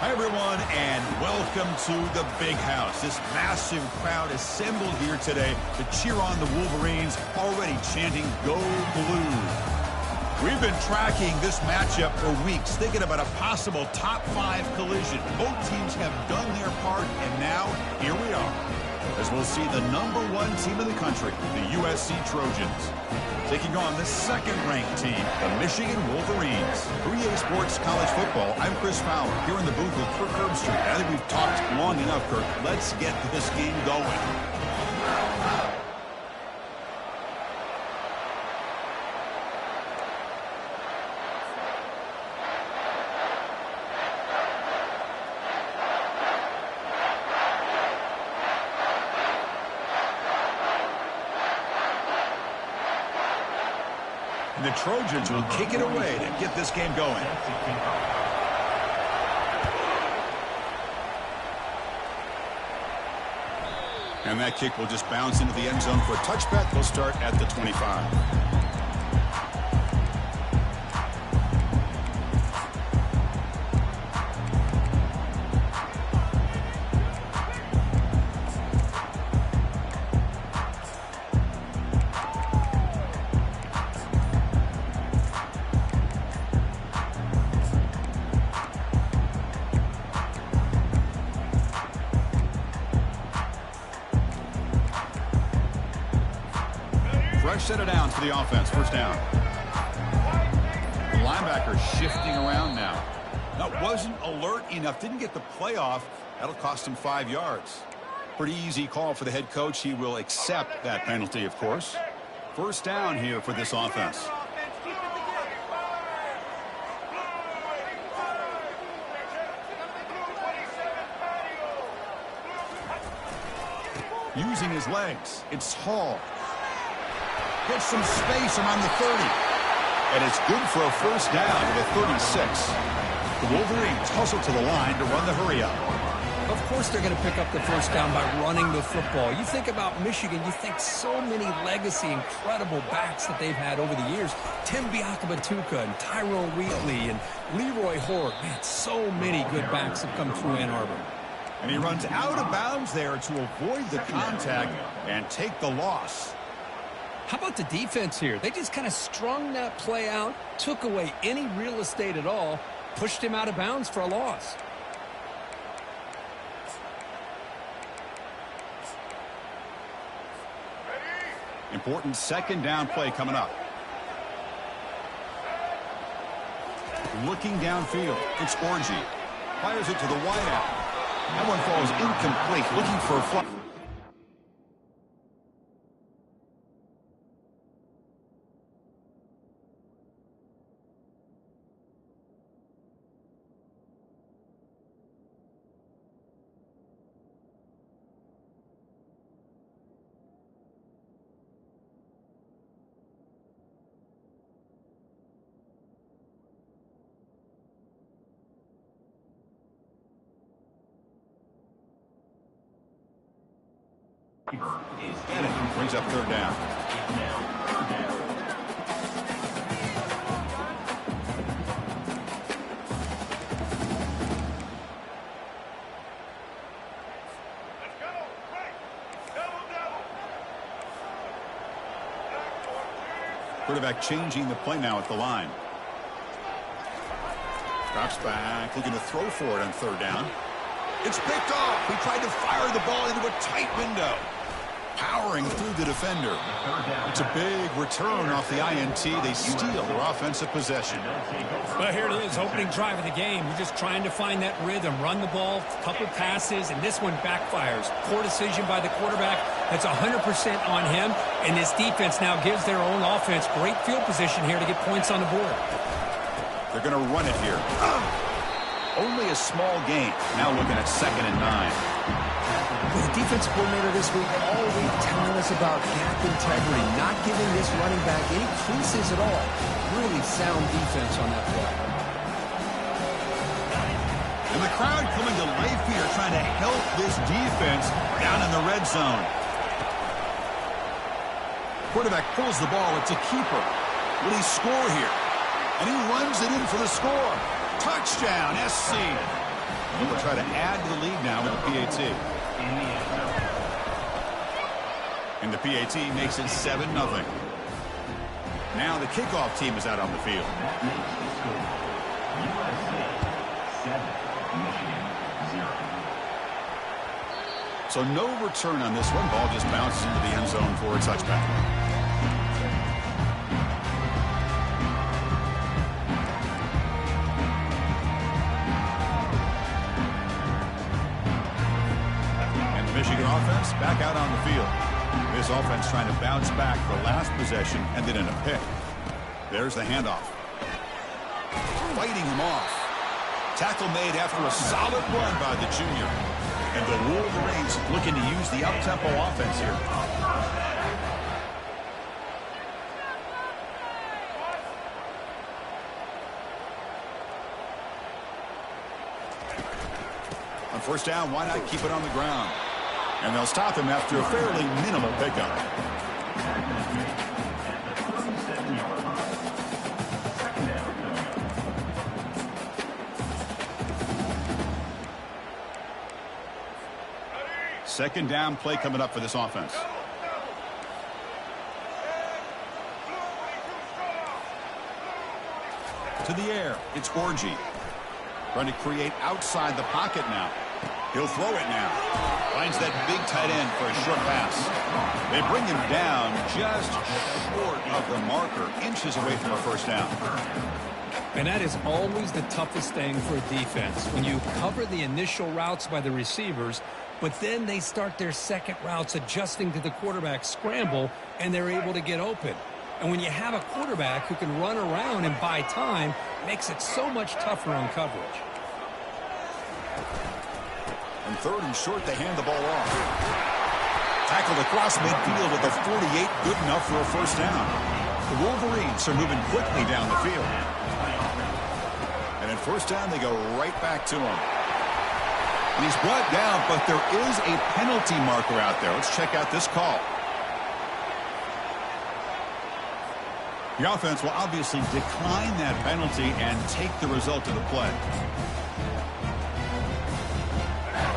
Hi, everyone, and welcome to the Big House. This massive crowd assembled here today to cheer on the Wolverines, already chanting, "Go Blue." We've been tracking this matchup for weeks, thinking about a possible top 5 collision. Both teams have done their part, and now here we are, as we'll see the #1 team in the country, the USC Trojans, taking on the second-ranked team, the Michigan Wolverines. For EA Sports College Football, I'm Chris Fowler, here in the booth with Kirk Herbstreit. I think we've talked long enough, Kirk. Let's get this game going. The Trojans will kick it away to get this game going. And that kick will just bounce into the end zone for a touchback. They'll start at the 25. Fresh set of downs for the offense. First down. The linebacker shifting around now. That wasn't alert enough. Didn't get the play off. That'll cost him 5 yards. Pretty easy call for the head coach. He will accept that penalty, of course. First down here for this offense. Using his legs. It's Hall. Gets some space around the 30. And it's good for a first down to the 36. The Wolverines hustle to the line to run the hurry up. Of course they're going to pick up the first down by running the football. You think about Michigan, you think so many legacy, incredible backs that they've had over the years. Tim Biakabatuka and Tyrone Wheatley and Leroy Horde. Man, so many good backs have come through Ann Arbor. And he runs out of bounds there to avoid the contact and take the loss. How about the defense here? They just kind of strung that play out, took away any real estate at all, pushed him out of bounds for a loss. Important second down play coming up. Looking downfield, it's Orgy. Fires it to the wideout. That one falls incomplete, looking for a fly. Brings up third down. Quarterback changing the play now at the line. Drops back, looking to throw for it on third down. It's picked off. He tried to fire the ball into a tight window. Powering through the defender. It's a big return off the INT. They steal their offensive possession. Well, here it is, opening drive of the game. You're just trying to find that rhythm, run the ball, couple passes, and this one backfires. Poor decision by the quarterback. That's 100% on him, and this defense now gives their own offense great field position here to get points on the board. They're going to run it here. Only a small gain. Now looking at 2nd and 9. Well, the defensive coordinator this week all week telling us about gap integrity, not giving this running back any creases at all. Really sound defense on that play. And the crowd coming to life here, trying to help this defense down in the red zone. Quarterback pulls the ball. It's a keeper. Will he score here? And he runs it in for the score. Touchdown, SC. And we'll try to add to the lead now with the PAT. And the PAT makes it 7-0. Now the kickoff team is out on the field. So no return on this one. Ball just bounces into the end zone for a touchback. Michigan offense back out on the field. This offense trying to bounce back for last possession, ended in a pick. There's the handoff. Fighting him off. Tackle made after a solid run by the junior. And the Wolverines looking to use the up-tempo offense here. On first down, why not keep it on the ground? And they'll stop him after a fairly minimal pickup. Second down play coming up for this offense. To the air, it's Orgy. Trying to create outside the pocket now. He'll throw it now. Finds that big tight end for a short pass. They bring him down just short of the marker, inches away from a first down. And that is always the toughest thing for a defense. When you cover the initial routes by the receivers, but then they start their second routes adjusting to the quarterback scramble, and they're able to get open. And when you have a quarterback who can run around and buy time, it makes it so much tougher on coverage. And third and short, they hand the ball off. Tackled across midfield at the 48, good enough for a first down. The Wolverines are moving quickly down the field. And at first down, they go right back to him. And he's brought down, but there is a penalty marker out there. Let's check out this call. The offense will obviously decline that penalty and take the result of the play.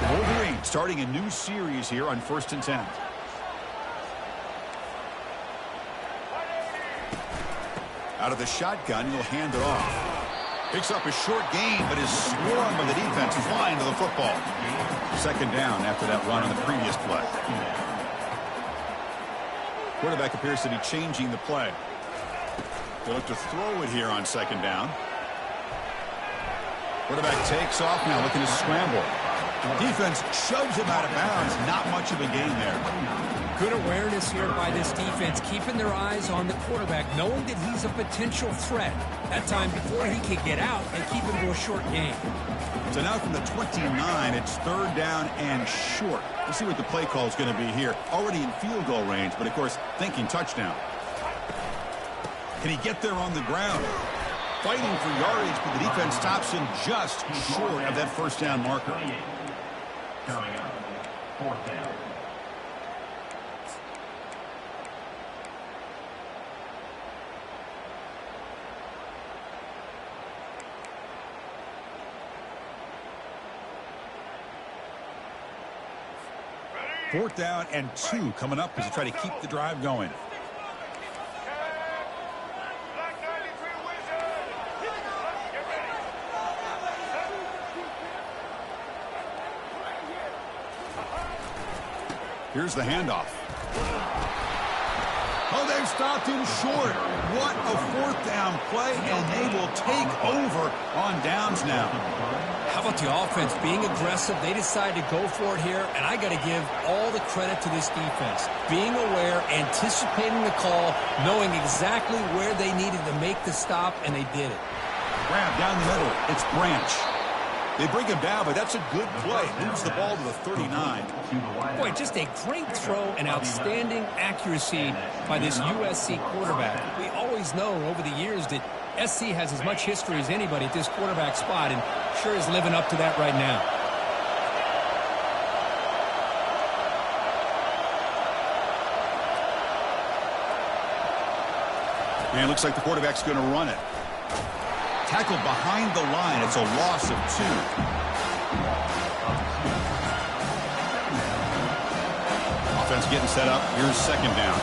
The Wolverines starting a new series here on 1st and 10. Out of the shotgun, he'll hand it off. Picks up a short gain, but is swarmed by the defense flying to the football. Second down after that run on the previous play. Quarterback appears to be changing the play. They'll look to throw it here on second down. Quarterback takes off now, looking to scramble. Defense shoves him out of bounds. Not much of a gain there. Good awareness here by this defense, keeping their eyes on the quarterback, knowing that he's a potential threat. That time, before he could get out, they keep him to a short gain. So now from the 29, it's third down and short. Let's see what the play call is going to be here. Already in field goal range, but of course, thinking touchdown. Can he get there on the ground? Fighting for yardage, but the defense stops him just short of that first down marker. Coming up, fourth down. Fourth down and 2 coming up as they try to keep the drive going. Here's the handoff. Oh, they've stopped him short. What a fourth down play, and they will take over on downs now. How about the offense being aggressive? They decide to go for it here, and I got to give all the credit to this defense. Being aware, anticipating the call, knowing exactly where they needed to make the stop, and they did it. Grab down the middle. It's Branch. They bring him down, but that's a good play. Moves the ball to the 39. Boy, just a great throw and outstanding accuracy by this USC quarterback. We always know over the years that SC has as much history as anybody at this quarterback spot, and sure is living up to that right now. And it looks like the quarterback's going to run it. Tackled behind the line. It's a loss of 2. Offense getting set up. Here's second down.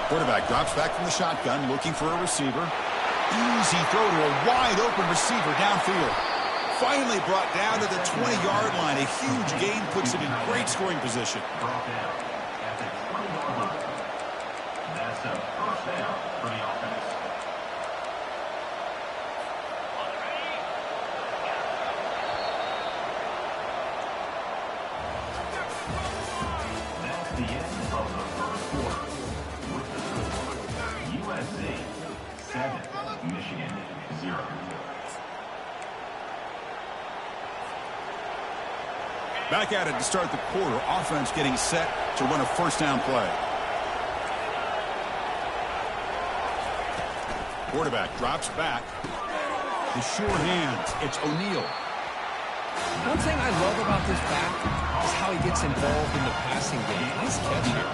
Quarterback drops back from the shotgun, looking for a receiver. Easy throw to a wide-open receiver downfield. Finally brought down to the 20-yard line. A huge gain puts him in great scoring position. That's a first down for the offense. That's the end of the first quarter. With the score, USC 7, Michigan 0. Back at it to start the quarter. Offense getting set to run a first down play. Quarterback drops back. The short hands. It's O'Neal. One thing I love about this back is how he gets involved in the passing game. Nice catch here.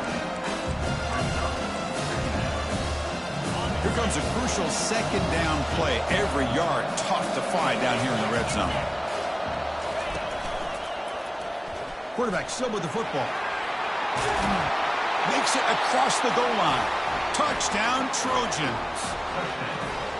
Here comes a crucial second down play. Every yard tough to find down here in the red zone. Quarterback still with the football. Makes it across the goal line. Touchdown, Trojans.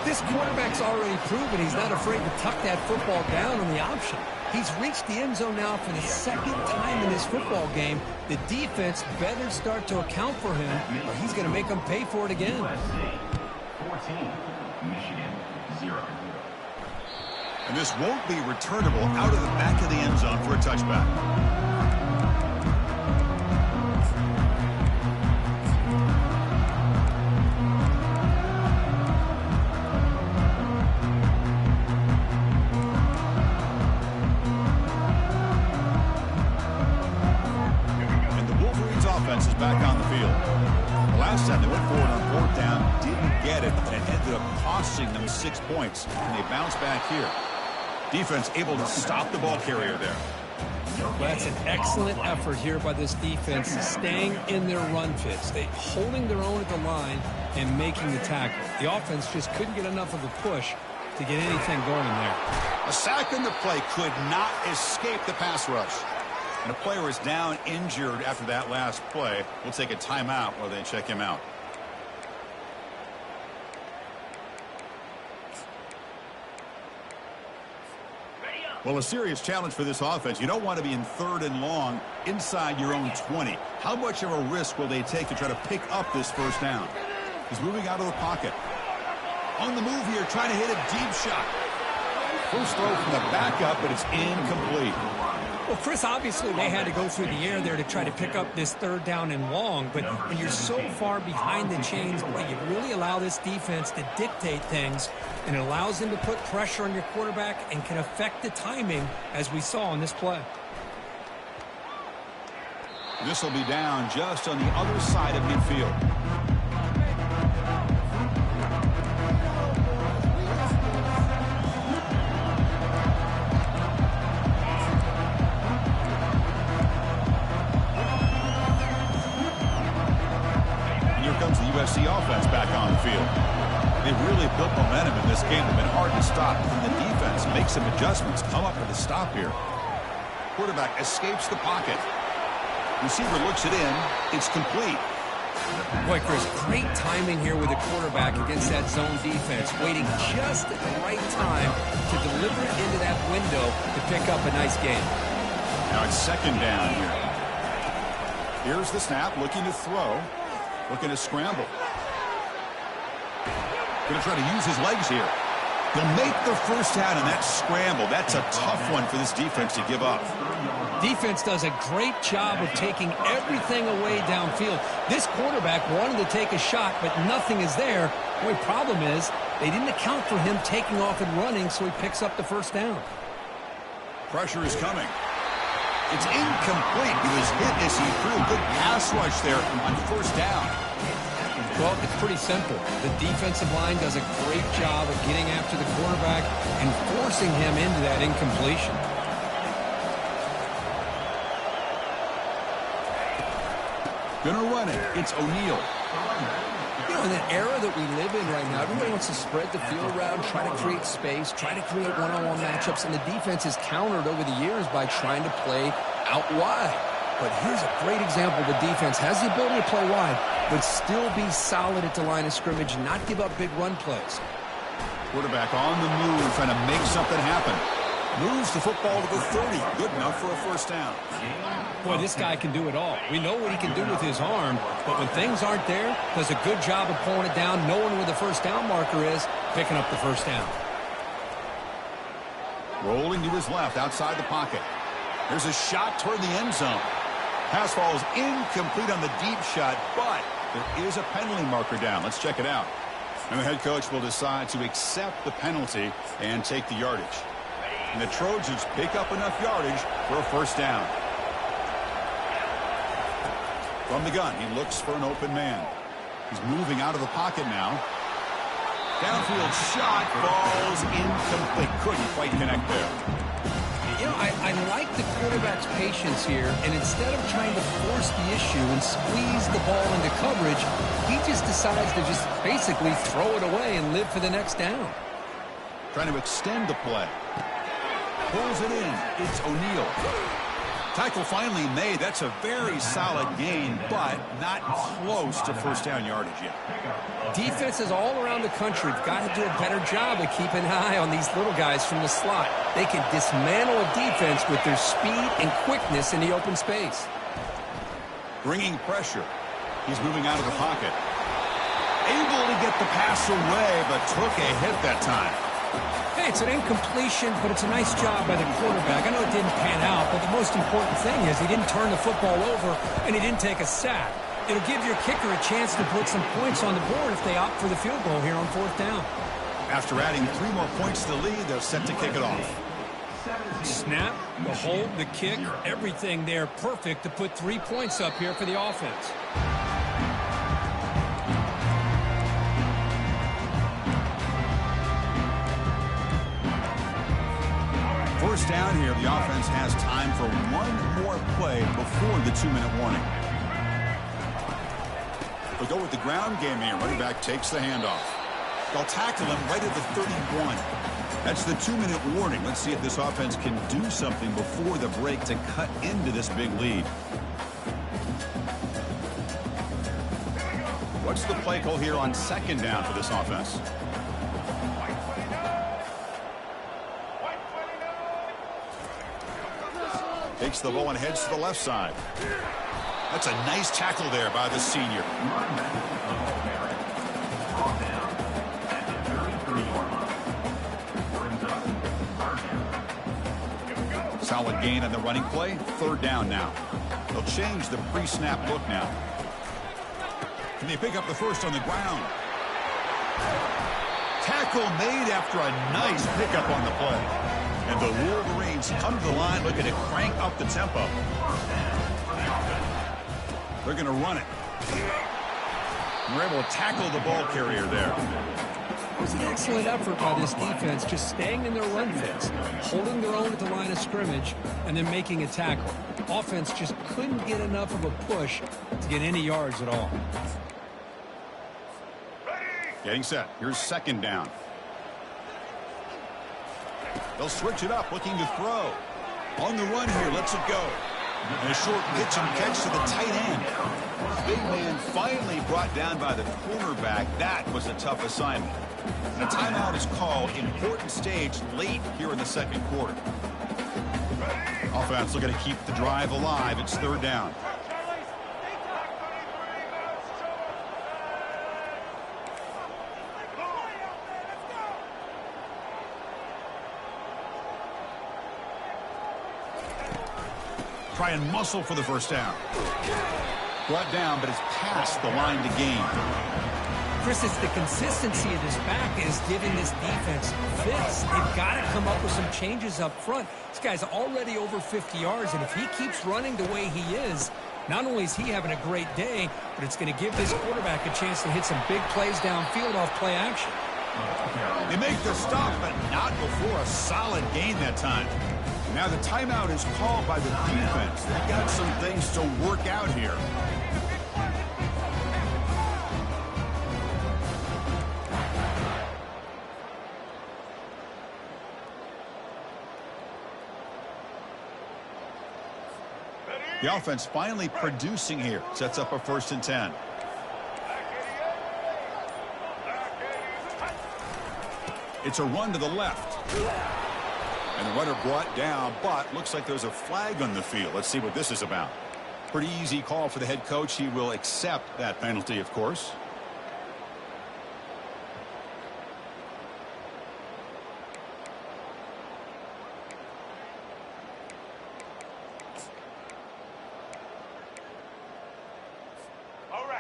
This quarterback's already proven he's not afraid to tuck that football down on the option. He's reached the end zone now for the second time in this football game. The defense better start to account for him, or he's going to make them pay for it again. USC 14, Michigan 0. And this won't be returnable out of the back of the end zone for a touchback. Is back on the field. The last time they went forward on fourth down, didn't get it, and it ended up costing them 6 points. And they bounce back here. Defense able to stop the ball carrier there. Well, that's an excellent effort here by this defense, staying in their run fits. They holding their own at the line and making the tackle. The offense just couldn't get enough of a push to get anything going there. A sack in the play could not escape the pass rush. And a player is down injured after that last play. We'll take a timeout while they check him out. Well, a serious challenge for this offense. You don't want to be in 3rd and long inside your own 20. How much of a risk will they take to try to pick up this first down? He's moving out of the pocket. On the move here, trying to hit a deep shot. First throw from the backup, but it's incomplete. Well, Chris, obviously they had to go through the air there to try to pick up this 3rd down and long, but when you're so far behind the chains, you really allow this defense to dictate things, and it allows them to put pressure on your quarterback and can affect the timing, as we saw on this play. This will be down just on the other side of midfield. Comes the USC offense back on the field. They've really built momentum in this game. They've been hard to stop. And the defense makes some adjustments. Come up with a stop here. Quarterback escapes the pocket. Receiver looks it in. It's complete. Boy, Chris, great timing here with the quarterback against that zone defense, waiting just at the right time to deliver it into that window to pick up a nice game. Now it's 2nd down here. Here's the snap, looking to throw. Looking to scramble. Going to try to use his legs here. He'll make the first down in that scramble. That's a tough one for this defense to give up. Defense does a great job of taking everything away downfield. This quarterback wanted to take a shot, but nothing is there. The only problem is they didn't account for him taking off and running, so he picks up the first down. Pressure is coming. It's incomplete. He was hit as he threw. Good pass rush there on 1st down. Well, it's pretty simple. The defensive line does a great job of getting after the quarterback and forcing him into that incompletion. Gonna run it. It's O'Neal. You know, in the era that we live in right now, everybody wants to spread the field around, try to create space, try to create one-on-one matchups, and the defense is countered over the years by trying to play out wide. But here's a great example. The defense has the ability to play wide, but still be solid at the line of scrimmage, not give up big run plays. Quarterback on the move, trying to make something happen. Moves the football to the 30. Good enough for a first down. Boy, this guy can do it all. We know what he can do with his arm, but when things aren't there, does a good job of pulling it down, knowing where the first down marker is, picking up the first down. Rolling to his left, outside the pocket. There's a shot toward the end zone. Pass falls incomplete on the deep shot, but there is a penalty marker down. Let's check it out. And the head coach will decide to accept the penalty and take the yardage. And the Trojans pick up enough yardage for a first down. From the gun, he looks for an open man. He's moving out of the pocket now. Downfield shot falls incomplete. Couldn't quite connect there. You know, I like the quarterback's patience here, and instead of trying to force the issue and squeeze the ball into coverage, he just decides to just basically throw it away and live for the next down. Trying to extend the play. Pulls it in. It's O'Neal. Tackle finally made. That's a very solid gain, but not close to first down yardage yet. Defenses all around the country have got to do a better job of keeping an eye on these little guys from the slot. They can dismantle a defense with their speed and quickness in the open space. Bringing pressure. He's moving out of the pocket. Able to get the pass away, but took a hit that time. Hey, it's an incompletion, but it's a nice job by the quarterback. I know it didn't pan out, but the most important thing is he didn't turn the football over and he didn't take a sack. It'll give your kicker a chance to put some points on the board if they opt for the field goal here on fourth down. After adding 3 more points to the lead, they're set to kick it off. Snap, the hold, the kick, everything there perfect to put 3 points up here for the offense. First down here, the offense has time for 1 more play before the 2-minute warning. They'll go with the ground game here. Running back takes the handoff. They'll tackle him right at the 31. That's the 2-minute warning. Let's see if this offense can do something before the break to cut into this big lead. What's the play call here on second down for this offense? Takes the ball and heads to the left side. That's a nice tackle there by the senior. Solid gain on the running play. Third down now. They'll change the pre-snap look now. Can they pick up the first on the ground? Tackle made after a nice pickup on the play. And the Wolverines come to the line looking to crank up the tempo. They're going to run it. And we're able to tackle the ball carrier there. It was an excellent effort by this defense, just staying in their run fits, holding their own at the line of scrimmage, and then making a tackle. Offense just couldn't get enough of a push to get any yards at all. Getting set. Here's second down. They'll switch it up, looking to throw. On the run here, lets it go. And a short pitch and catch to the tight end. Big man finally brought down by the cornerback. That was a tough assignment. And a timeout is called. Important stage late here in the second quarter. Offense looking to keep the drive alive. It's third down. Try and muscle for the first down. Brought down, but it's past the line to gain. Chris, it's the consistency of this back is giving this defense fits. They've got to come up with some changes up front. This guy's already over 50 yards, and if he keeps running the way he is, not only is he having a great day, but it's going to give this quarterback a chance to hit some big plays downfield off play action. They make the stop, but not before a solid gain that time. Now the timeout is called by the defense. They've got some things to work out here. The offense finally producing here. Sets up a 1st and 10. It's a run to the left. And the runner brought down, but looks like there's a flag on the field. Let's see what this is about. Pretty easy call for the head coach. He will accept that penalty, of course.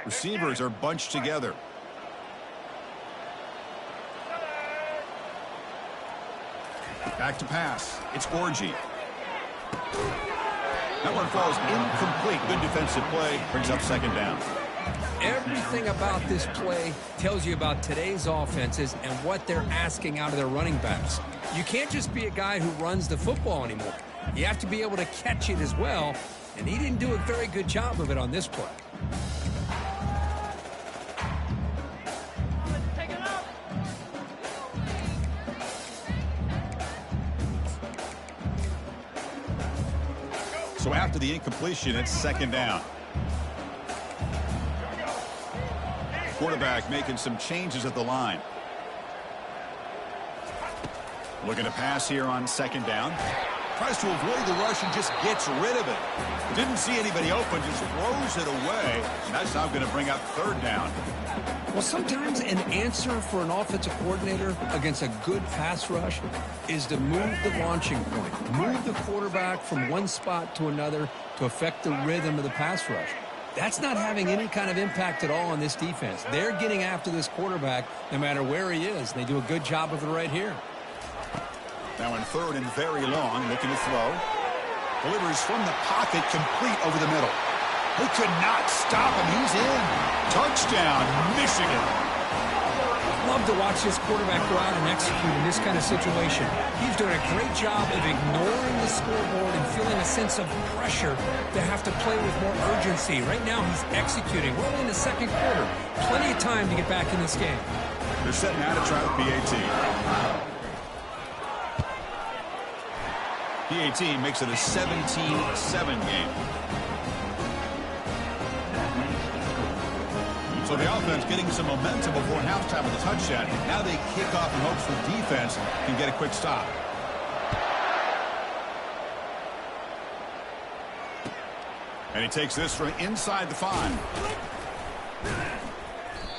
Receivers are bunched together. Back to pass. It's Orgy. That one falls incomplete. Good defensive play. Brings up second down. Everything about this play tells you about today's offenses and what they're asking out of their running backs. You can't just be a guy who runs the football anymore. You have to be able to catch it as well, and he didn't do a very good job of it on this play. So after the incompletion, it's second down. Quarterback making some changes at the line. Looking to pass here on second down. Tries to avoid the rush and just gets rid of it. Didn't see anybody open, just throws it away. And that's now going to bring up third down. Well, sometimes an answer for an offensive coordinator against a good pass rush is to move the launching point. Move the quarterback from one spot to another to affect the rhythm of the pass rush. That's not having any kind of impact at all on this defense. They're getting after this quarterback no matter where he is. They do a good job of it right here. Now in third and very long, looking to throw. Delivers from the pocket, complete over the middle. They could not stop him. He's in. Touchdown, Michigan. Love to watch this quarterback go out and execute in this kind of situation. He's doing a great job of ignoring the scoreboard and feeling a sense of pressure to have to play with more urgency. Right now, he's executing. We're only in the second quarter. Plenty of time to get back in this game. They're setting out to try the PAT. PAT makes it a 17-7 game. So the offense getting some momentum before halftime with a touchdown. Now they kick off in hopes the defense can get a quick stop. And he takes this from inside the 5.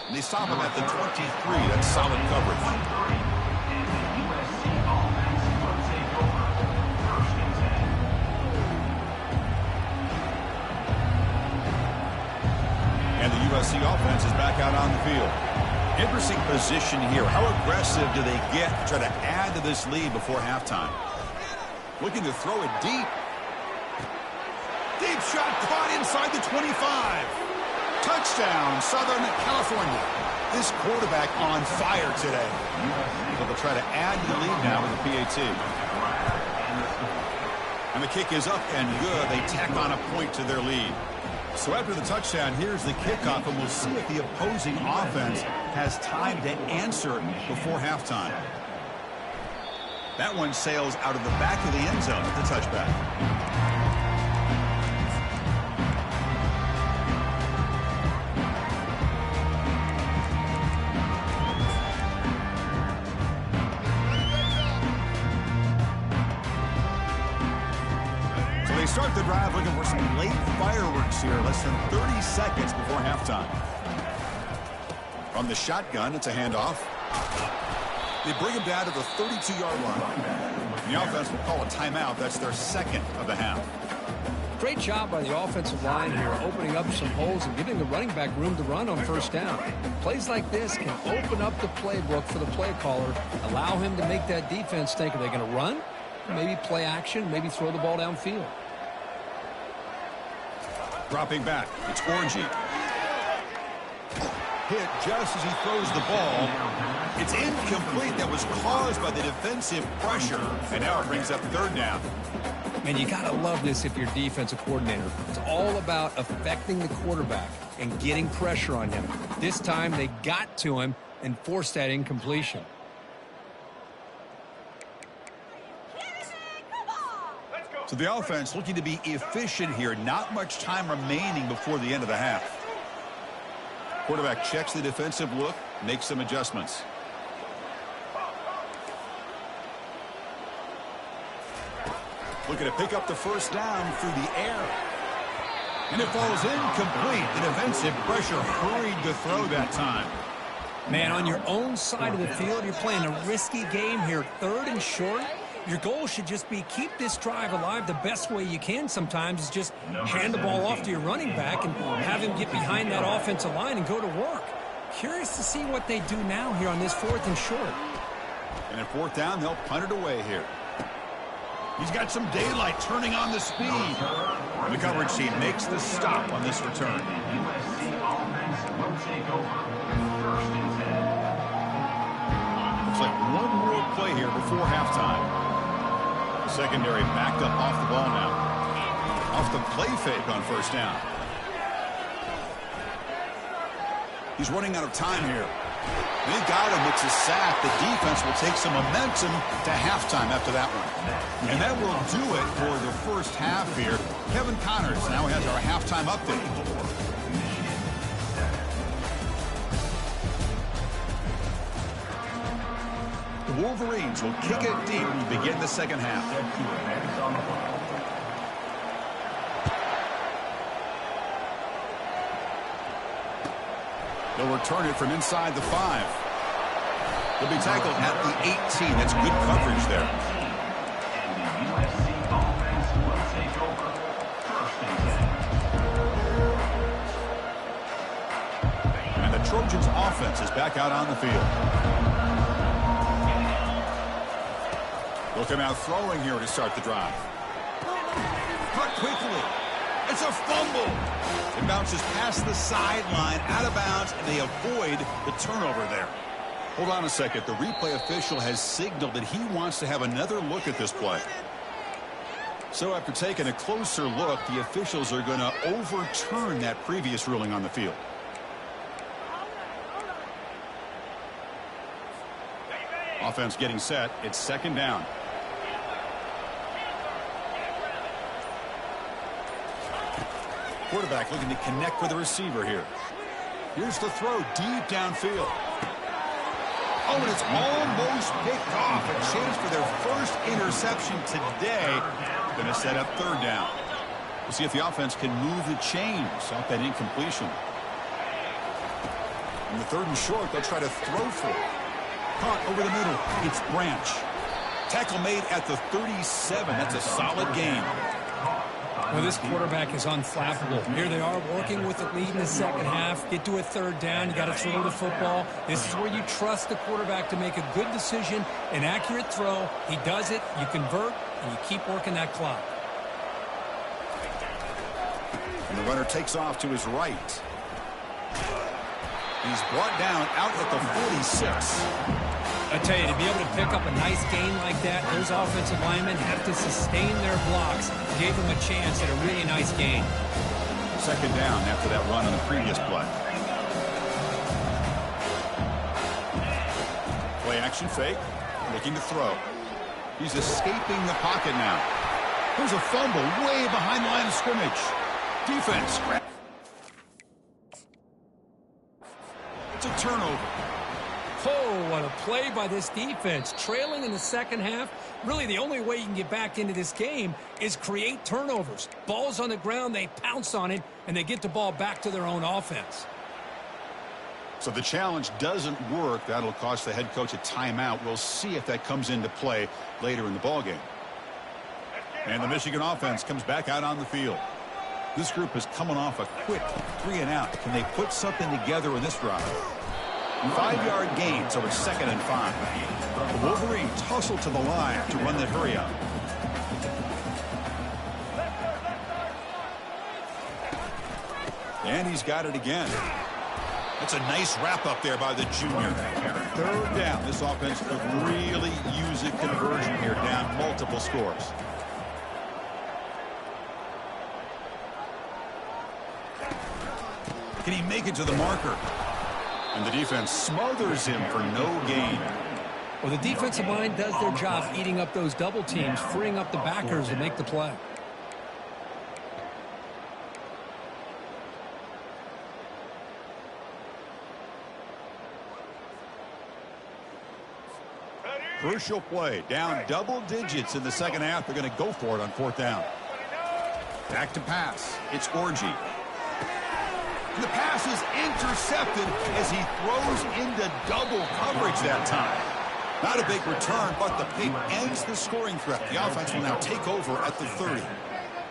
And they stop him at the 23. That's solid coverage. And the USC offense is back out on the field. Interesting position here. How aggressive do they get to try to add to this lead before halftime? Looking to throw it deep. Deep shot caught inside the 25. Touchdown, Southern California. This quarterback on fire today. So they'll try to add to the lead now with the PAT. And the kick is up and good. They tack on a point to their lead. So after the touchdown, here's the kickoff, and we'll see if the opposing offense has time to answer before halftime. That one sails out of the back of the end zone at the touchback. They start the drive looking for some late fireworks here, less than 30 seconds before halftime. From the shotgun, it's a handoff. They bring him down to the 32-yard line. The offense will call a timeout. That's their second of the half. Great job by the offensive line here, opening up some holes and giving the running back room to run on first down. Plays like this can open up the playbook for the play caller, allow him to make that defense think, are they going to run? Maybe play action, maybe throw the ball downfield. Dropping back, it's Orangey. Hit just as he throws the ball. It's incomplete. That was caused by the defensive pressure. And now it brings up third down. Man, you got to love this if you're defensive coordinator. It's all about affecting the quarterback and getting pressure on him. This time they got to him and forced that incompletion. So the offense looking to be efficient here. Not much time remaining before the end of the half. Quarterback checks the defensive look, makes some adjustments. Looking to pick up the first down through the air. And it falls incomplete. The defensive pressure hurried to throw that time. Man, on your own side of the field, you're playing a risky game here. Third and short. Your goal should just be keep this drive alive the best way you can sometimes is just hand the ball off to your running back and have him get behind that offensive line and go to work. Curious to see what they do now here on this fourth and short. And at fourth down, they'll punt it away here. He's got some daylight turning on the speed. And the coverage team makes the stop on this return. USC offense will take over. First and 10. Looks like one more play here before halftime. Secondary backed up off the ball now. Off the play fake on first down. He's running out of time here. They got him. It's a sack. The defense will take some momentum to halftime after that one. And that will do it for the first half here. Kevin Connors now has our halftime update. The Wolverines will kick it deep and begin the second half. They'll return it from inside the 5. They'll be tackled at the 18. That's good coverage there. And the Trojans' offense is back out on the field. They'll come out throwing here to start the drive. Cut quickly. It's a fumble. It bounces past the sideline, out of bounds, and they avoid the turnover there. Hold on a second. The replay official has signaled that he wants to have another look at this play. So after taking a closer look, the officials are going to overturn that previous ruling on the field. Offense getting set. It's second down. Quarterback looking to connect with the receiver here. Here's the throw deep downfield. Oh, and it's almost picked off. A chance for their first interception today. Going to set up third down. We'll see if the offense can move the chains off that incompletion. On the third and short, they'll try to throw for it. Caught over the middle. It's Branch. Tackle made at the 37. That's a solid gain. Well, this quarterback is unflappable. Here they are working with the lead in the second half. Get to a third down. You got to throw the football. This is where you trust the quarterback to make a good decision, an accurate throw. He does it. You convert, and you keep working that clock. And the runner takes off to his right. He's brought down out at the 46. I tell you, to be able to pick up a nice gain like that, those offensive linemen have to sustain their blocks. Gave him a chance at a really nice gain. Second down after that run on the previous play. Play action fake. Looking to throw. He's escaping the pocket now. There's a fumble way behind the line of scrimmage. Defense. It's a turnover. Oh, what a play by this defense. Trailing in the second half. Really, the only way you can get back into this game is create turnovers. Ball's on the ground, they pounce on it, and they get the ball back to their own offense. So the challenge doesn't work. That'll cost the head coach a timeout. We'll see if that comes into play later in the ballgame. And the Michigan offense comes back out on the field. This group is coming off a quick 3-and-out. Can they put something together in this drive? 5-yard gains over second and 5. The Wolverines hustle to the line to run that hurry up. And he's got it again. That's a nice wrap up there by the junior. Third down. This offense could really use a conversion here, down multiple scores. Can he make it to the marker? And the defense smothers him for no gain. Well, the defensive line does their job eating up those double teams, freeing up the backers to make the play. Crucial play. Down double digits in the second half. They're going to go for it on fourth down. Back to pass. It's Orji. The pass is intercepted as he throws into double coverage that time. Not a big return, but the pick ends the scoring threat. The offense will now take over at the 30.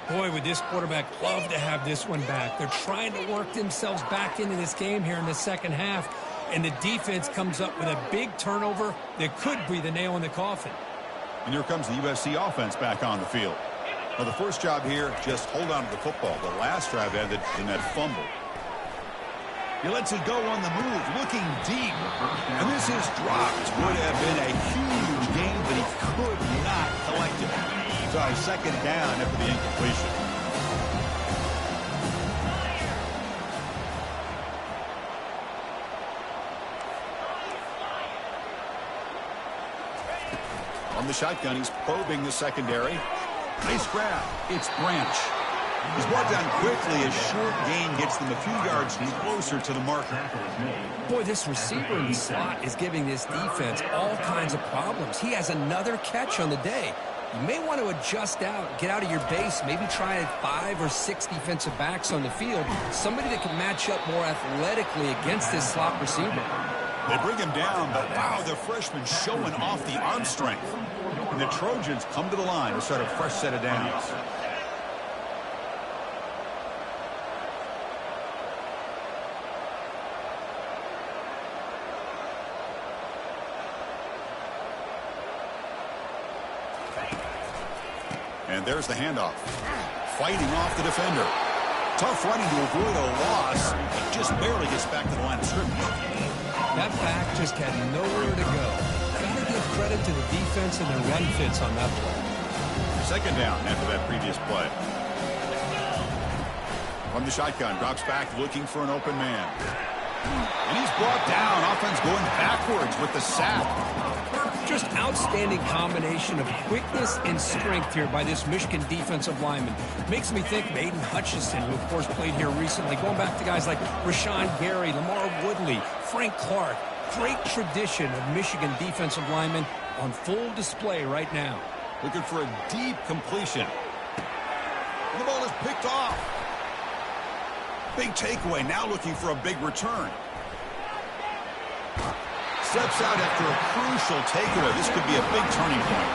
Boy, would this quarterback love to have this one back. They're trying to work themselves back into this game here in the second half, and the defense comes up with a big turnover that could be the nail in the coffin. And here comes the USC offense back on the field. Now, the first job here, just hold on to the football. The last drive ended in that fumble. He lets it go on the move, looking deep. And this is dropped. Would have been a huge gain, but he could not collect it. So a second down after the incompletion. On the shotgun, he's probing the secondary. Nice grab. It's Branch. He's brought down quickly as short gain gets them a few yards closer to the marker. Boy, this receiver in the slot is giving this defense all kinds of problems. He has another catch on the day. You may want to adjust out, get out of your base, maybe try 5 or 6 defensive backs on the field, somebody that can match up more athletically against this slot receiver. They bring him down, but wow, the freshman showing off the arm strength. And the Trojans come to the line to start a fresh set of downs. And there's the handoff. Fighting off the defender. Tough running to avoid a loss. He just barely gets back to the line of scrimmage. That back just had nowhere to go. Gotta give credit to the defense and their run fits on that play. Second down after that previous play. From the shotgun, drops back looking for an open man. And he's brought down. Offense going backwards with the sack. Just outstanding combination of quickness and strength here by this Michigan defensive lineman. Makes me think of Aiden Hutchinson, who of course played here recently. Going back to guys like Rashawn Gary, Lamar Woodley, Frank Clark. Great tradition of Michigan defensive linemen on full display right now. Looking for a deep completion. The ball is picked off. Big takeaway, now looking for a big return. Steps out after a crucial takeaway. This could be a big turning point.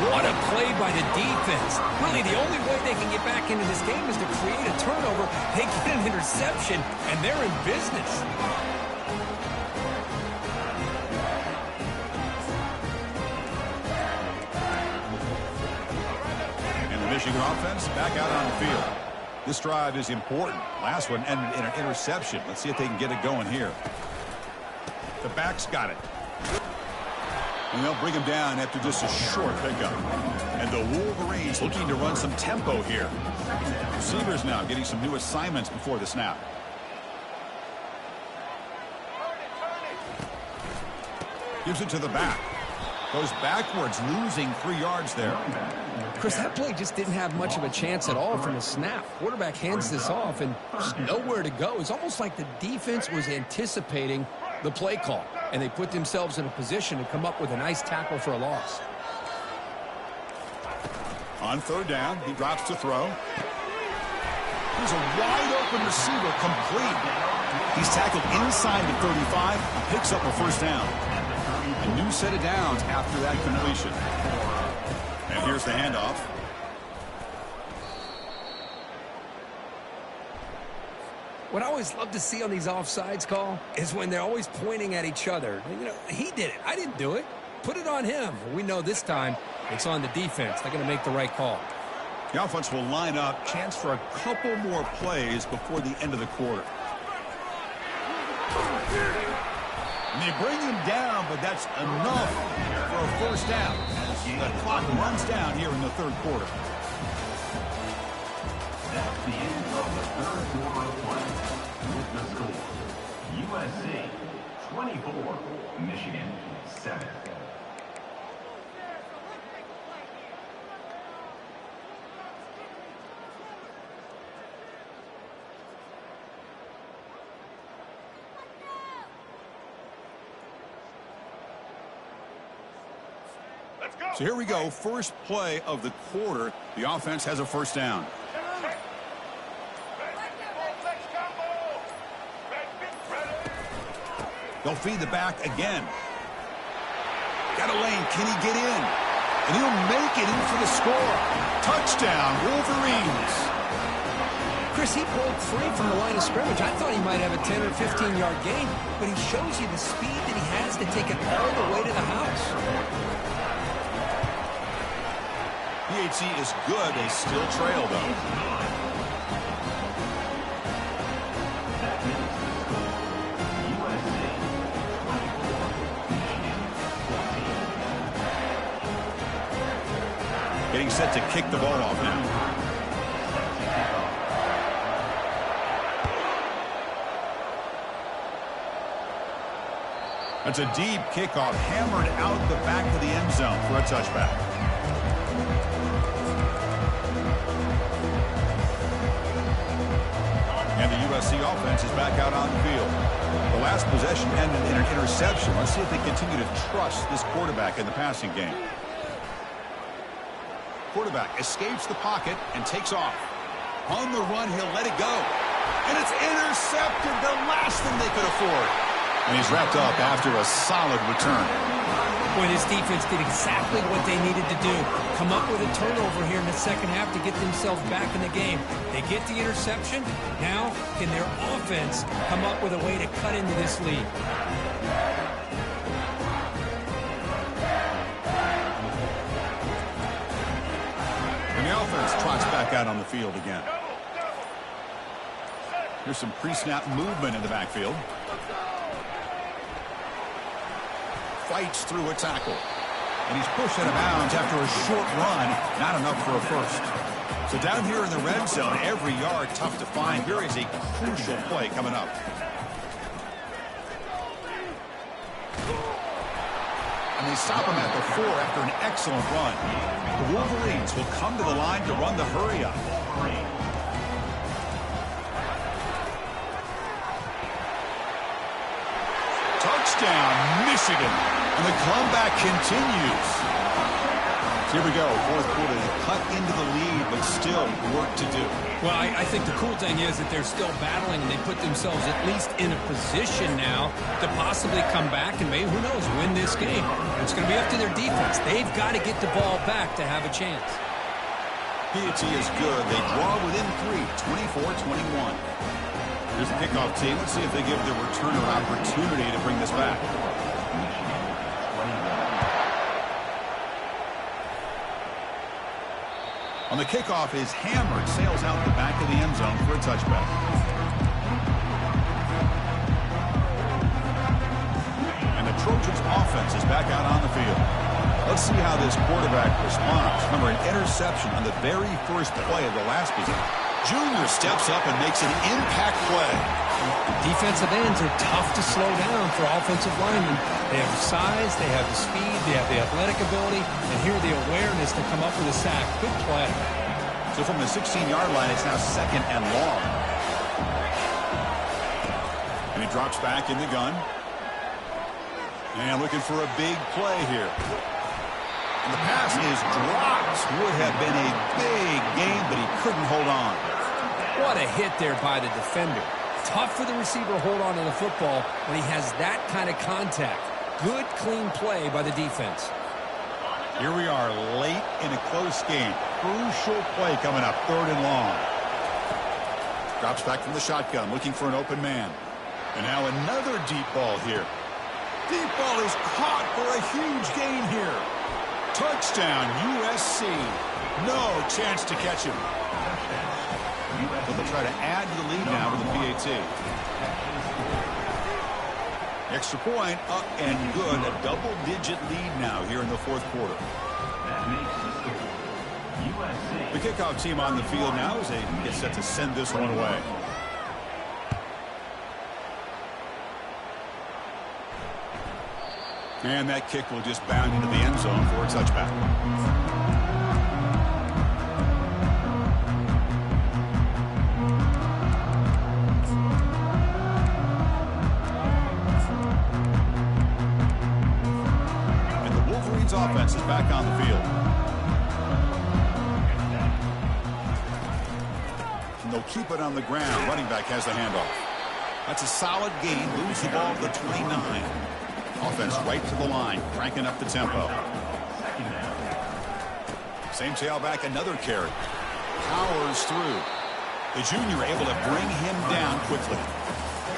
What a play by the defense. Really, the only way they can get back into this game is to create a turnover. They get an interception, and they're in business. And the Michigan offense back out on the field. This drive is important. Last one ended in an interception. Let's see if they can get it going here. The back's got it. And they'll bring him down after just a short pickup. And the Wolverines looking to run some tempo here. Receivers now getting some new assignments before the snap. Gives it to the back. Goes backwards, losing 3 yards there. Chris, that play just didn't have much of a chance at all from the snap. Quarterback hands this off and just nowhere to go. It's almost like the defense was anticipating the play call, and they put themselves in a position to come up with a nice tackle for a loss. On third down, he drops to throw. Here's a wide-open receiver, complete. He's tackled inside the 35. He picks up a first down. A new set of downs after that completion. And here's the handoff. What I always love to see on these offsides call is when they're always pointing at each other. You know, he did it. I didn't do it. Put it on him. We know this time it's on the defense. They're going to make the right call. The offense will line up. Chance for a couple more plays before the end of the quarter. And they bring him down, but that's enough for a first down. The clock runs down here in the third quarter. That's the end of the third quarter of play. With the score, USC 24, Michigan 7. So here we go. First play of the quarter. The offense has a first down. They'll feed the back again. Got a lane. Can he get in? And he'll make it in for the score. Touchdown, Wolverines. Chris, he broke free from the line of scrimmage. I thought he might have a 10 or 15-yard gain, but he shows you the speed that he has to take it all the way to the house. PHC is good. They still trail, though. Getting getting set to kick the ball off now. That's a deep kickoff, hammered out the back of the end zone for a touchback. And the USC offense is back out on the field. The last possession ended in an interception. Let's see if they continue to trust this quarterback in the passing game. Quarterback escapes the pocket and takes off. On the run, he'll let it go. And it's intercepted, the last thing they could afford. And he's wrapped up after a solid return. Boy, this defense did exactly what they needed to do. Come up with a turnover here in the second half to get themselves back in the game. They get the interception. Now, can their offense come up with a way to cut into this lead? And the offense trots back out on the field again. Here's some pre-snap movement in the backfield. Fights through a tackle. And he's pushed out of bounds after a short run. Not enough for a first. So down here in the red zone, every yard tough to find. Here is a crucial play coming up. And they stop him at the 4 after an excellent run. The Wolverines will come to the line to run the hurry up. Touchdown, Michigan. And the comeback continues. Here we go. Fourth quarter. They cut into the lead, but still work to do. Well, I think the cool thing is that they're still battling, and they put themselves at least in a position now to possibly come back and maybe, who knows, win this game. It's going to be up to their defense. They've got to get the ball back to have a chance. PAT is good. They draw within 3, 24-21. Here's the kickoff team. Let's see if they give the returner opportunity to bring this back. On the kickoff is hammered, sails out the back of the end zone for a touchback. And the Trojans offense is back out on the field. Let's see how this quarterback responds. Remember, an interception on the very first play of the last possession. Junior steps up and makes an impact play. Defensive ends are tough to slow down for offensive linemen. They have the size, they have the speed, they have the athletic ability, and here the awareness to come up with a sack. Good play. So from the 16-yard line, it's now 2nd and long. And he drops back in the gun. And looking for a big play here. And the pass is dropped. Would have been a big game, but he couldn't hold on. What a hit there by the defender. Tough for the receiver to hold on to the football when he has that kind of contact. Good, clean play by the defense. Here we are late in a close game. Crucial play coming up, 3rd and long. Drops back from the shotgun, looking for an open man. And now another deep ball here. Deep ball is caught for a huge gain here. Touchdown, USC. No chance to catch him. But they'll try to add to the lead now with the PAT. Extra point, up and good. A double-digit lead now here in the 4th quarter. The kickoff team on the field now as they get set to send this one away. And that kick will just bound into the end zone for a touchback. Offense is back on the field. And they'll keep it on the ground. Running back has the handoff. That's a solid gain. Moves the ball to the 29. Offense right to the line, cranking up the tempo. Same tailback, another carry. Powers through. The junior able to bring him down quickly.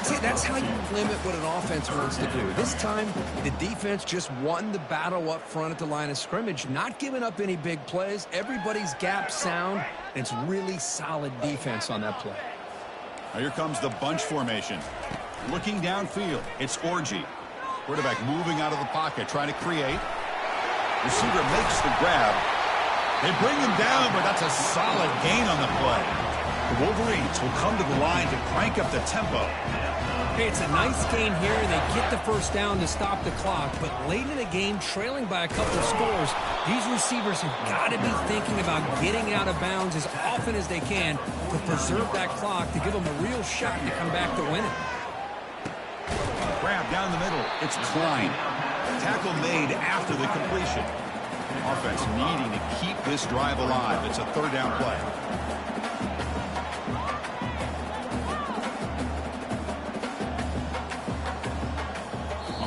See, that's how you limit what an offense wants to do. This time, the defense just won the battle up front at the line of scrimmage, not giving up any big plays. Everybody's gap sound, and it's really solid defense on that play. Now here comes the bunch formation. Looking downfield, it's Orji. Quarterback moving out of the pocket, trying to create. Receiver makes the grab. They bring him down, but that's a solid gain on the play. The Wolverines will come to the line to crank up the tempo. Hey, it's a nice gain here. They get the first down to stop the clock, but late in the game, trailing by a couple of scores, these receivers have got to be thinking about getting out of bounds as often as they can to preserve that clock, to give them a real shot to come back to win it. Grab down the middle. It's Klein. Tackle made after the completion. Offense needing to keep this drive alive. It's a third down play.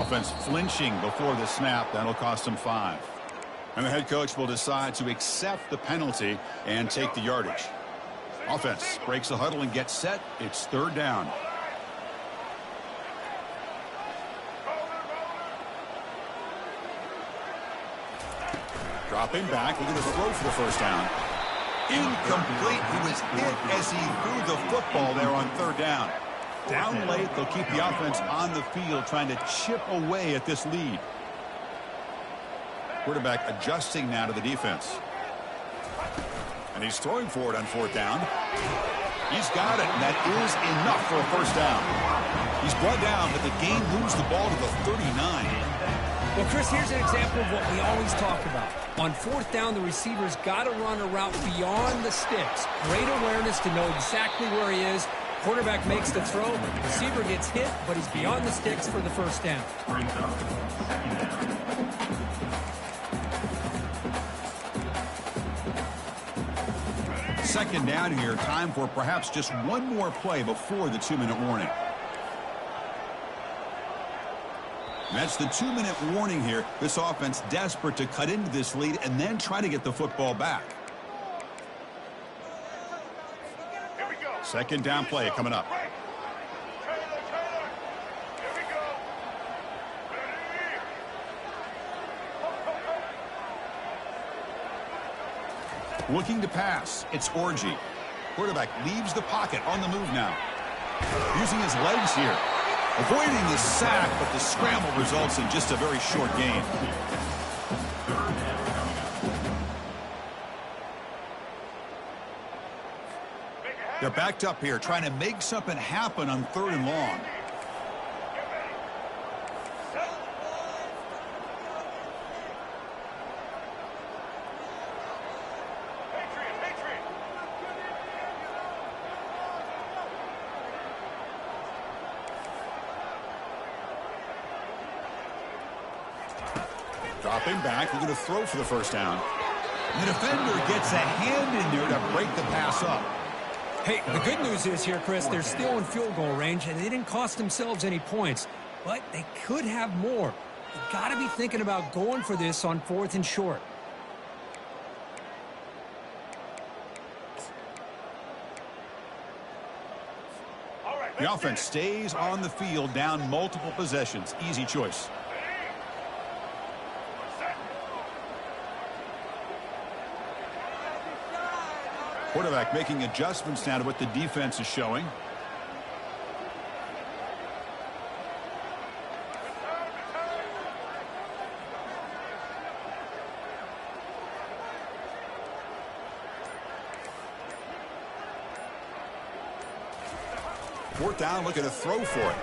Offense flinching before the snap. That'll cost them 5. And the head coach will decide to accept the penalty and take the yardage. Offense breaks the huddle and gets set. It's third down. Dropping back, looking to throw for the first down. Incomplete. He was hit as he threw the football there on third down. Down late, they'll keep the offense on the field trying to chip away at this lead. Quarterback adjusting now to the defense. And he's throwing for it on fourth down. He's got it, and that is enough for a first down. He's brought down, but the game moves the ball to the 39. Well, Chris, here's an example of what we always talk about. On fourth down, the receiver's got to run a route beyond the sticks. Great awareness to know exactly where he is. Quarterback makes the throw. Receiver gets hit, but he's beyond the sticks for the first down. Second down here. Time for perhaps just one more play before the 2-minute warning. That's the 2-minute warning here. This offense desperate to cut into this lead and then try to get the football back. Second down play coming up. Looking to pass. It's Orgy. Quarterback leaves the pocket on the move now. Using his legs here. Avoiding the sack, but the scramble results in just a very short gain. They're backed up here, trying to make something happen on third and long. Dropping back, we're going to throw for the first down. The defender gets a hand in there to break the pass up. Hey, the good news is here, Chris, they're still in field goal range, and they didn't cost themselves any points, but they could have more. You've got to be thinking about going for this on fourth and short. The offense stays on the field, down multiple possessions. Easy choice. Quarterback making adjustments now to what the defense is showing. Fourth down, looking to throw for it.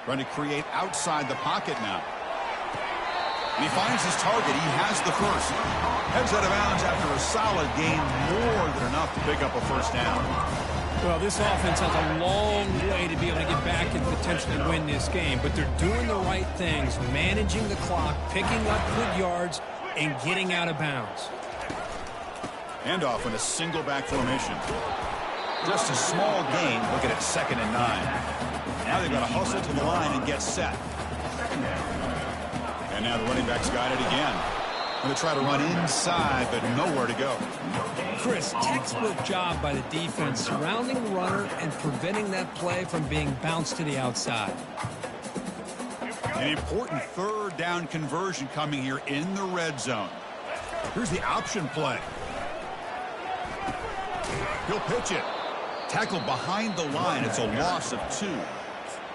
Trying to create outside the pocket now. And he finds his target. He has the first. Heads out of bounds after a solid gain, more than enough to pick up a first down. Well, this offense has a long way to be able to get back and potentially win this game, but they're doing the right things, managing the clock, picking up good yards, and getting out of bounds. Handoff in a single back formation. Just a small gain, looking at 2nd and 9. Now they've got to hustle to the line and get set. And now the running back's got it again. Going to try to run inside, but nowhere to go. Chris, textbook job by the defense surrounding the runner and preventing that play from being bounced to the outside. An important third down conversion coming here in the red zone. Here's the option play. He'll pitch it. Tackled behind the line. It's a loss of 2.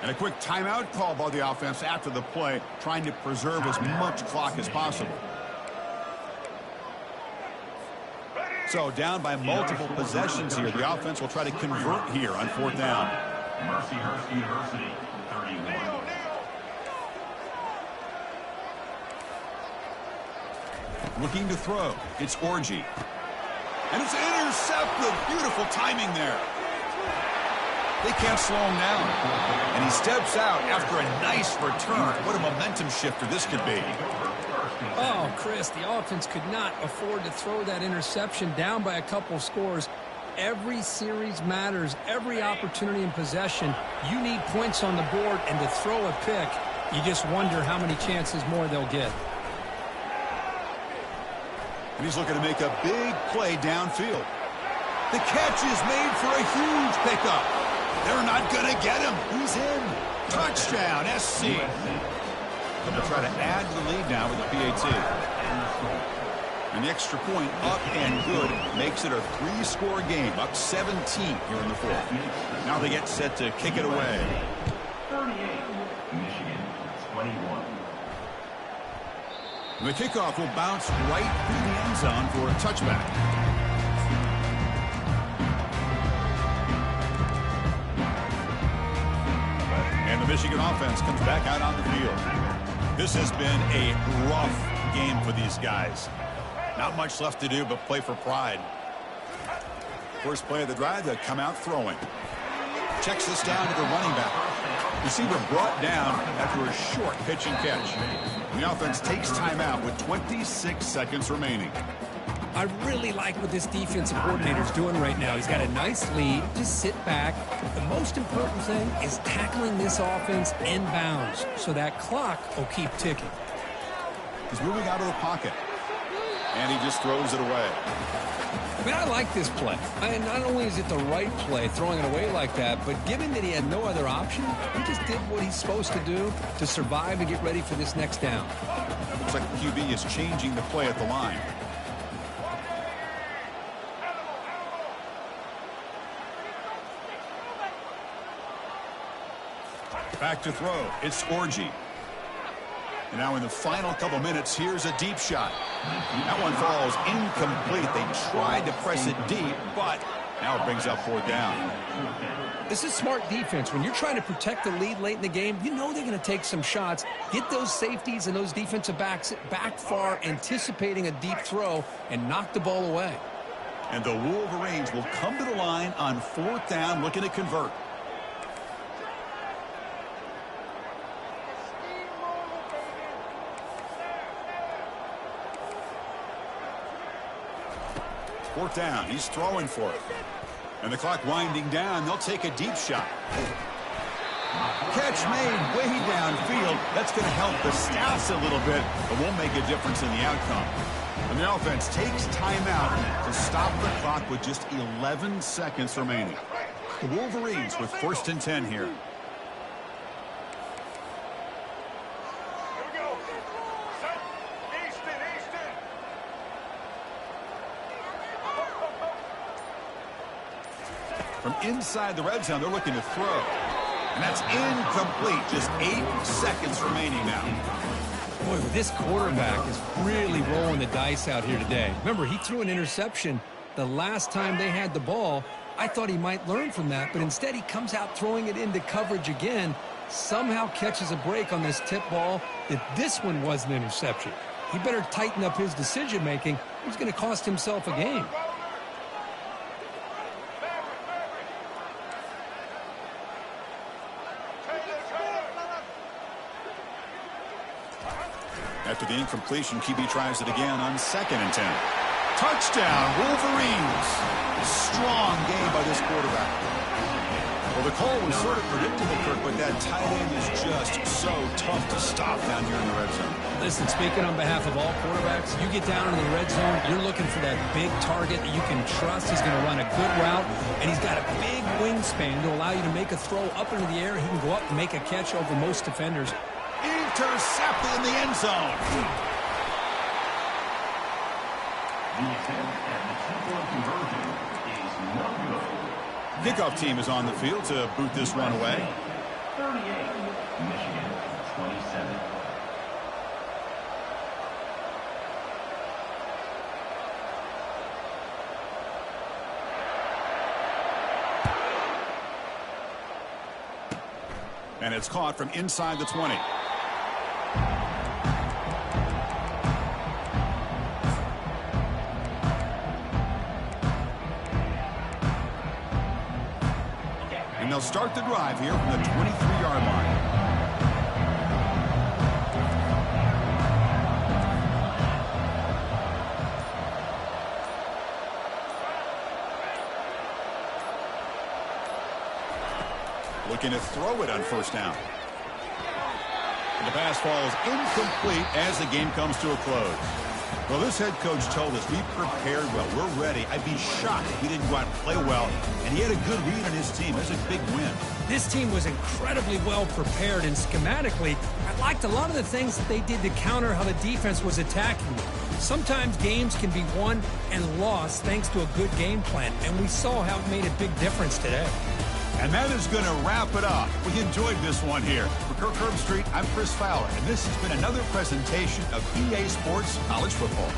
And a quick timeout call by the offense after the play, trying to preserve as much clock as possible. So down by multiple possessions here. The offense will try to convert here on 4th down. Mercyhurst University, 31. Looking to throw. It's Orgy. And it's intercepted. Beautiful timing there. They can't slow him down. And he steps out after a nice return. What a momentum shifter this could be. Oh, Chris, the offense could not afford to throw that interception down by a couple scores. Every series matters. Every opportunity in possession. You need points on the board, and to throw a pick, you just wonder how many chances more they'll get. And he's looking to make a big play downfield. The catch is made for a huge pickup. They're not going to get him. He's in. Touchdown, SC. Going to try to add to the lead now with the PAT. And the extra point up and good makes it a 3-score game, up 17 here in the 4th. Now they get set to kick it away. 38, Michigan, 21. And the kickoff will bounce right through the end zone for a touchback. And the Michigan offense comes back out on the field. This has been a rough game for these guys. Not much left to do but play for pride. First play of the drive, they come out throwing. Checks this down to the running back. Receiver brought down after a short pitch and catch. The offense takes timeout with 26 seconds remaining. I really like what this defensive coordinator's doing right now. He's got a nice lead. Just sit back. The most important thing is tackling this offense inbounds so that clock will keep ticking. He's moving out of the pocket. And he just throws it away. I mean, I like this play. And not only is it the right play, throwing it away like that, but given that he had no other option, he just did what he's supposed to do to survive and get ready for this next down. Looks like the QB is changing the play at the line. Back to throw. It's Orgy. And now in the final couple minutes, here's a deep shot. That one falls incomplete. They tried to press it deep, but now it brings up 4th down. This is smart defense. When you're trying to protect the lead late in the game, you know they're going to take some shots. Get those safeties and those defensive backs back far, anticipating a deep throw, and knock the ball away. And the Wolverines will come to the line on 4th down, looking to convert. Fourth down. He's throwing for it. And the clock winding down. They'll take a deep shot. Catch made way downfield. That's going to help the stats a little bit, but won't make a difference in the outcome. And the offense takes timeout to stop the clock with just 11 seconds remaining. The Wolverines with 1st and 10 here. From inside the red zone, they're looking to throw. And that's incomplete. Just 8 seconds remaining now. Boy, this quarterback is really rolling the dice out here today. Remember, he threw an interception the last time they had the ball. I thought he might learn from that, but instead he comes out throwing it into coverage again. Somehow catches a break on this tip ball that this one was an interception. He better tighten up his decision-making. He's going to cost himself a game. After the incompletion, QB tries it again on 2nd and 10. Touchdown, Wolverines. Strong game by this quarterback. Well, the call was sort of predictable, Kirk, but that tight end is just so tough to stop down here in the red zone. Listen, speaking on behalf of all quarterbacks, you get down in the red zone, you're looking for that big target that you can trust. He's going to run a good route, and he's got a big wingspan to allow you to make a throw up into the air. He can go up and make a catch over most defenders. Intercepted in the end zone. The attempt at the two-point conversion is no good. Kickoff team is on the field to boot this one away. 38, Michigan, 27. And it's caught from inside the 20. And they'll start the drive here from the 23-yard line. Looking to throw it on first down. And the pass falls incomplete as the game comes to a close. Well, this head coach told us we prepared well. We're ready. I'd be shocked if he didn't go out and play well. And he had a good read on his team. That's a big win. This team was incredibly well prepared, and schematically, I liked a lot of the things that they did to counter how the defense was attacking. Sometimes games can be won and lost thanks to a good game plan, and we saw how it made a big difference today. And that is going to wrap it up. We enjoyed this one here. For Kirk Herbstreit, I'm Chris Fowler, and this has been another presentation of EA Sports College Football.